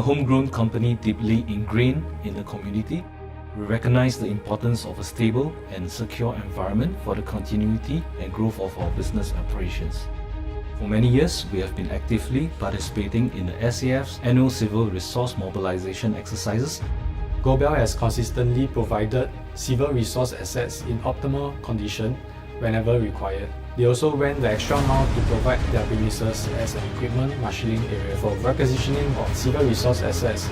homegrown company deeply ingrained in the community, we recognize the importance of a stable and secure environment for the continuity and growth of our business operations. For many years, we have been actively participating in the SAF's annual civil resource mobilization exercises. GoBell has consistently provided civil resource assets in optimal condition whenever required. They also went the extra mile to provide their premises as an equipment marshalling area for requisitioning of civil resource assets.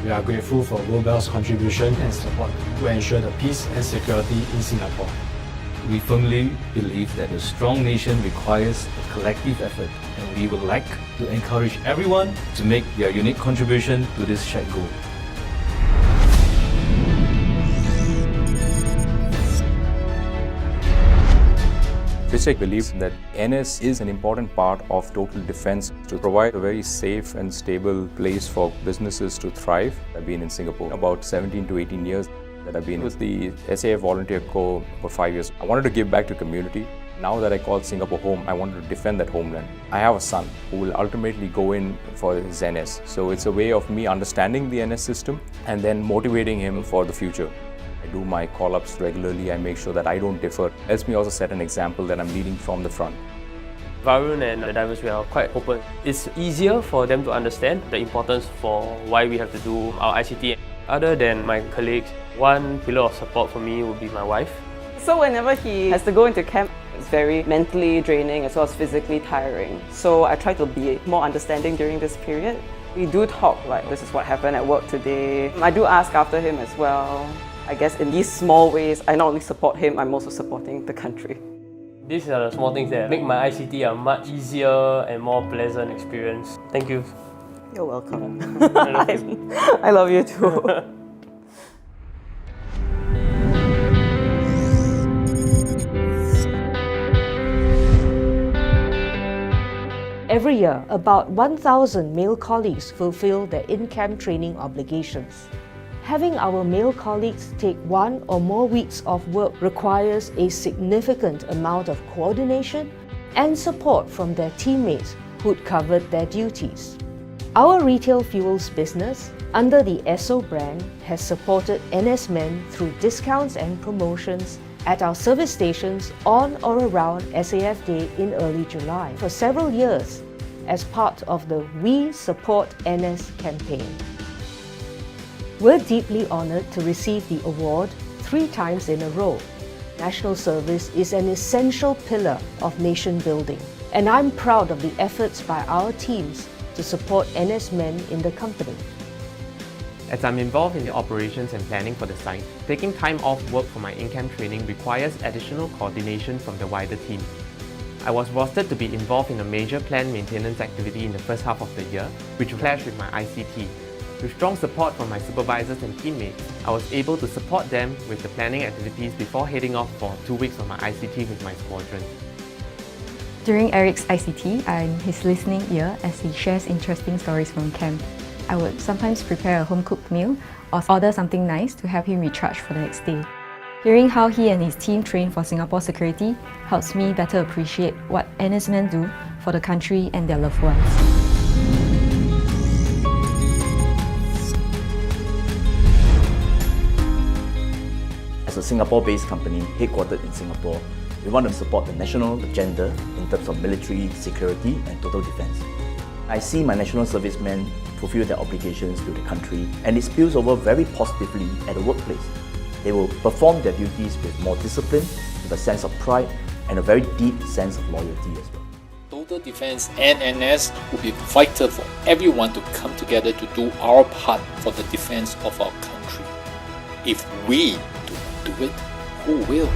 We are grateful for GoBell's contribution and support to ensure the peace and security in Singapore. We firmly believe that a strong nation requires a collective effort, and we would like to encourage everyone to make their unique contribution to this shared goal. FISTEC believes that NS is an important part of total defense to provide a very safe and stable place for businesses to thrive. I've been in Singapore about 17 to 18 years that I've been with the SAF Volunteer Corps for 5 years. I wanted to give back to community. Now that I call Singapore home, I wanted to defend that homeland. I have a son who will ultimately go in for his NS. So it's a way of me understanding the NS system and then motivating him for the future. I do my call-ups regularly. I make sure that I don't defer. It helps me also set an example that I'm leading from the front. Varun and the divers, we are quite open. It's easier for them to understand the importance for why we have to do our ICT. Other than my colleagues, one pillar of support for me would be my wife. So whenever he has to go into camp, it's very mentally draining as well as physically tiring. So I try to be more understanding during this period. We do talk like, this is what happened at work today. I do ask after him as well. I guess in these small ways, I not only support him, I'm also supporting the country. These are the small things that make my ICT a much easier and more pleasant experience. Thank you. You're welcome. I love you too. Every year, about 1,000 male colleagues fulfill their in-camp training obligations. Having our male colleagues take 1 or more weeks of work requires a significant amount of coordination and support from their teammates who'd covered their duties. Our retail fuels business, under the Esso brand, has supported NS men through discounts and promotions at our service stations on or around SAF Day in early July for several years as part of the We Support NS campaign. We're deeply honoured to receive the award 3 times in a row. National service is an essential pillar of nation building, and I'm proud of the efforts by our teams to support NS men in the company. As I'm involved in the operations and planning for the site, taking time off work for my in-camp training requires additional coordination from the wider team. I was rostered to be involved in a major planned maintenance activity in the first half of the year, which clashed with my ICT. With strong support from my supervisors and teammates, I was able to support them with the planning activities before heading off for 2 weeks of my ICT with my squadron. During Eric's ICT, I'm his listening ear as he shares interesting stories from camp. I would sometimes prepare a home-cooked meal or order something nice to help him recharge for the next day. Hearing how he and his team train for Singapore security helps me better appreciate what NS men do for the country and their loved ones. As a Singapore-based company headquartered in Singapore, we want to support the national agenda in terms of military, security and total defense. I see my national servicemen fulfill their obligations to the country, and it spills over very positively at the workplace. They will perform their duties with more discipline, with a sense of pride and a very deep sense of loyalty as well. Total defense and NS will be vital for everyone to come together to do our part for the defense of our country. If we do not do it, who will?